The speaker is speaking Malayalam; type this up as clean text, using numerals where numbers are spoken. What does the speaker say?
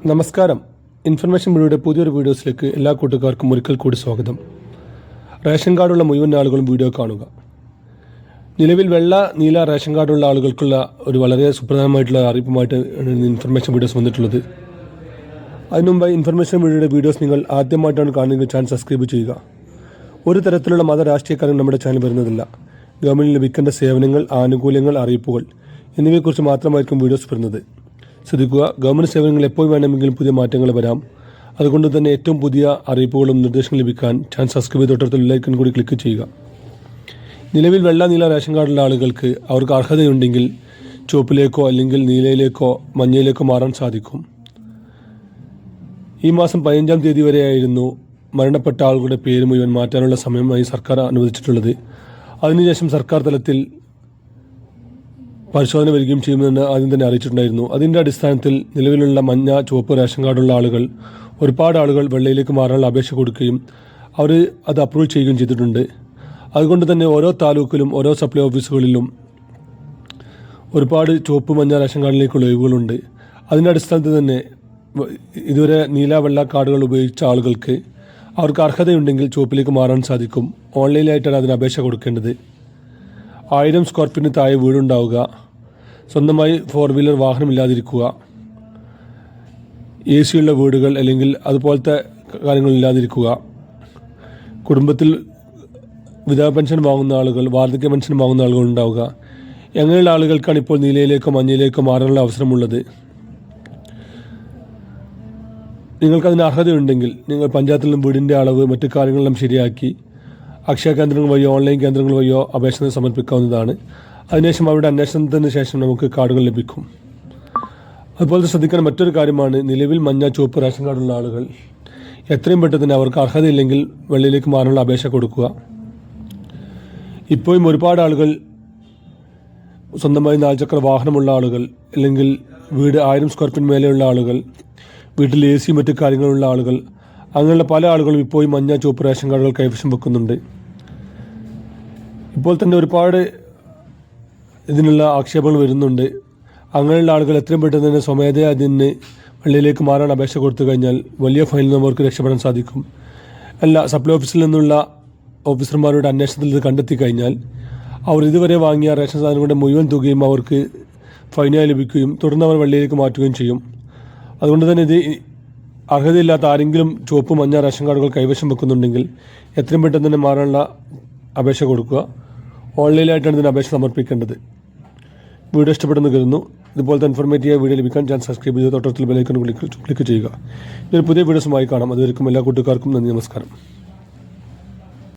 നമസ്കാരം. ഇൻഫർമേഷൻ ബ്യൂറോയുടെ പുതിയൊരു വീഡിയോസിലേക്ക് എല്ലാ കൂട്ടുകാർക്കും ഒരിക്കൽ കൂടി സ്വാഗതം. റേഷൻ കാർഡുള്ള മുഴുവൻ ആളുകളും വീഡിയോ കാണുക. നിലവിൽ വെള്ള നീല റേഷൻ കാർഡുള്ള ആളുകൾക്കുള്ള ഒരു വളരെ സുപ്രധാനമായിട്ടുള്ള അറിയിപ്പുമായിട്ട് ഇൻഫർമേഷൻ വീഡിയോസ് വന്നിട്ടുള്ളത്. അതിനുമുമ്പ് ഇൻഫർമേഷൻ ബ്യൂറോയുടെ വീഡിയോസ് നിങ്ങൾ ആദ്യമായിട്ടാണ് കാണുന്നത് ചാനൽ സബ്സ്ക്രൈബ് ചെയ്യുക. ഒരു തരത്തിലുള്ള മത രാഷ്ട്രീയക്കാരും നമ്മുടെ ചാനൽ വരുന്നതില്ല. ഗവൺമെൻറ് ലഭിക്കേണ്ട സേവനങ്ങൾ, ആനുകൂല്യങ്ങൾ, അറിയിപ്പുകൾ എന്നിവയെക്കുറിച്ച് മാത്രമായിരിക്കും വീഡിയോസ് വരുന്നത്. ശ്രദ്ധിക്കുക, ഗവൺമെൻറ് സേവനങ്ങൾ എപ്പോൾ വേണമെങ്കിലും പുതിയ മാറ്റങ്ങൾ വരാം. അതുകൊണ്ട് തന്നെ ഏറ്റവും പുതിയ അറിയിപ്പുകളും നിർദ്ദേശങ്ങളും ലഭിക്കാൻ ചാനൽ സബ്സ്ക്രൈബ് ചെയ്ത് തൊട്ടടുത്തുള്ള ലൈക്കൺ കൂടി ക്ലിക്ക് ചെയ്യുക. നിലവിൽ വെള്ള നീല റേഷൻ കാർഡുള്ള ആളുകൾക്ക് അവർക്ക് അർഹതയുണ്ടെങ്കിൽ ചുവപ്പിലേക്കോ അല്ലെങ്കിൽ നീലയിലേക്കോ മഞ്ഞയിലേക്കോ മാറാൻ സാധിക്കും. ഈ മാസം 15-ാം തീയതി വരെയായിരുന്നു മരണപ്പെട്ട ആളുകളുടെ പേര് മുഴുവൻ മാറ്റാനുള്ള സമയമായി സർക്കാർ അനുവദിച്ചിട്ടുള്ളത്. അതിനുശേഷം സർക്കാർ തലത്തിൽ പരിശോധന വരികയും ചെയ്യുമെന്ന് ആദ്യം തന്നെ അറിയിച്ചിട്ടുണ്ടായിരുന്നു. അതിൻ്റെ അടിസ്ഥാനത്തിൽ നിലവിലുള്ള മഞ്ഞ, ചുവപ്പ് റേഷൻ കാർഡുള്ള ആളുകൾ, ഒരുപാട് ആളുകൾ വെള്ളയിലേക്ക് മാറാനുള്ള അപേക്ഷ കൊടുക്കുകയും അവർ അത് അപ്രൂവ് ചെയ്യുകയും ചെയ്തിട്ടുണ്ട്. അതുകൊണ്ട് തന്നെ ഓരോ താലൂക്കിലും ഓരോ സപ്ലൈ ഓഫീസുകളിലും ഒരുപാട് ചുവപ്പ്, മഞ്ഞ റേഷൻ കാർഡിലേക്കുള്ള ഒഴിവുകളുണ്ട്. അതിൻ്റെ അടിസ്ഥാനത്തിൽ തന്നെ ഇതുവരെ നീല, വെള്ള കാർഡുകൾ ഉപയോഗിച്ച ആളുകൾക്ക് അവർക്ക് അർഹതയുണ്ടെങ്കിൽ ചുവപ്പിലേക്ക് മാറാൻ സാധിക്കും. ഓൺലൈനായിട്ടാണ് അതിന് അപേക്ഷ കൊടുക്കേണ്ടത്. 1000 സ്ക്വയർ ഫീറ്റിന് താഴെ വീടുണ്ടാവുക, സ്വന്തമായി 4 വീലർ വാഹനമില്ലാതിരിക്കുക, AC ഉള്ള വീടുകൾ അല്ലെങ്കിൽ അതുപോലത്തെ കാര്യങ്ങളില്ലാതിരിക്കുക, കുടുംബത്തിൽ വിധവ പെൻഷൻ വാങ്ങുന്ന ആളുകൾ, വാർദ്ധക്യ പെൻഷൻ വാങ്ങുന്ന ആളുകൾ ഉണ്ടാവുക. എങ്ങനെയുള്ള ആളുകൾക്കാണ് ഇപ്പോൾ നീലയിലേക്കോ മഞ്ഞയിലേക്കോ മാറാനുള്ള അവസരമുള്ളത്. നിങ്ങൾക്കതിന് അർഹതയുണ്ടെങ്കിൽ നിങ്ങൾ പഞ്ചായത്തിൽ നിന്നും വീടിൻ്റെ അളവ്, മറ്റു കാര്യങ്ങളെല്ലാം ശരിയാക്കി അക്ഷയ കേന്ദ്രങ്ങൾ വഴിയോ ഓൺലൈൻ കേന്ദ്രങ്ങൾ വഴിയോ അപേക്ഷ സമർപ്പിക്കാവുന്നതാണ്. അതിനുശേഷം അവരുടെ അന്വേഷണത്തിന് ശേഷം നമുക്ക് കാർഡുകൾ ലഭിക്കും. അതുപോലെ ശ്രദ്ധിക്കേണ്ട മറ്റൊരു കാര്യമാണ്, നിലവിൽ മഞ്ഞ, ചുവപ്പ് റേഷൻ കാർഡുള്ള ആളുകൾ എത്രയും പെട്ടെന്ന് തന്നെ അവർക്ക് അർഹതയില്ലെങ്കിൽ വെള്ളയിലേക്ക് മാറാനുള്ള അപേക്ഷ കൊടുക്കുക. ഇപ്പോഴും ഒരുപാട് ആളുകൾ സ്വന്തമായി 4 ചക്ര വാഹനമുള്ള ആളുകൾ, അല്ലെങ്കിൽ വീട് 1000 സ്ക്വയർ ഫീറ്റ് മേലെയുള്ള ആളുകൾ, വീട്ടിൽ AC മറ്റു കാര്യങ്ങളുള്ള ആളുകൾ, അങ്ങനെയുള്ള പല ആളുകളും ഇപ്പോഴും മഞ്ഞ, ചുവപ്പ് റേഷൻ കാർഡുകൾ കൈവശം വെക്കുന്നുണ്ട്. ഇപ്പോൾ തന്നെ ഒരുപാട് ഇതിനുള്ള ആക്ഷേപങ്ങൾ വരുന്നുണ്ട്. അങ്ങനെയുള്ള ആളുകൾ എത്രയും പെട്ടെന്ന് തന്നെ സ്വമേധയാ അതിന് വെള്ളയിലേക്ക് മാറാൻ അപേക്ഷ കൊടുത്തു കഴിഞ്ഞാൽ വലിയ ഫൈനിൽ നിന്ന് അവർക്ക് രക്ഷപ്പെടാൻ സാധിക്കും. അല്ല, സപ്ലൈ ഓഫീസിൽ നിന്നുള്ള ഓഫീസർമാരുടെ അന്വേഷണത്തിൽ ഇത് കണ്ടെത്തി കഴിഞ്ഞാൽ അവർ ഇതുവരെ വാങ്ങിയ റേഷൻ സാധനങ്ങളുടെ മുഴുവൻ തുകയും അവർക്ക് ഫൈനായി ലഭിക്കുകയും തുടർന്ന് അവർ വെള്ളയിലേക്ക് മാറ്റുകയും ചെയ്യും. അതുകൊണ്ട് തന്നെ ഇത് അർഹതയില്ലാത്ത ആരെങ്കിലും ചുവപ്പ്, മഞ്ഞ റേഷൻ കാർഡുകൾ കൈവശം വെക്കുന്നുണ്ടെങ്കിൽ എത്രയും പെട്ടെന്ന് തന്നെ മാറാനുള്ള അപേക്ഷ കൊടുക്കുക. ഓൺലൈനായിട്ടാണ് ഇതിന് അപേക്ഷ സമർപ്പിക്കേണ്ടത്. വീഡിയോ ഇഷ്ടപ്പെടുന്നു കരുതുന്നു. ഇതുപോലത്തെ ഇൻഫോർമേറ്റീവ് വീഡിയോ ലഭിക്കാൻ ചാനൽ സബ്സ്ക്രൈബ് ചെയ്ത് തൊട്ടടുത്തുള്ള ബെൽ ഐക്കൺ ക്ലിക്ക് ചെയ്യുക. ഇതൊരു പുതിയ വീഡിയോസുമായി കാണാം. അതുവരെയും എല്ലാ കൂട്ടുകാർക്കും നന്ദി, നമസ്കാരം.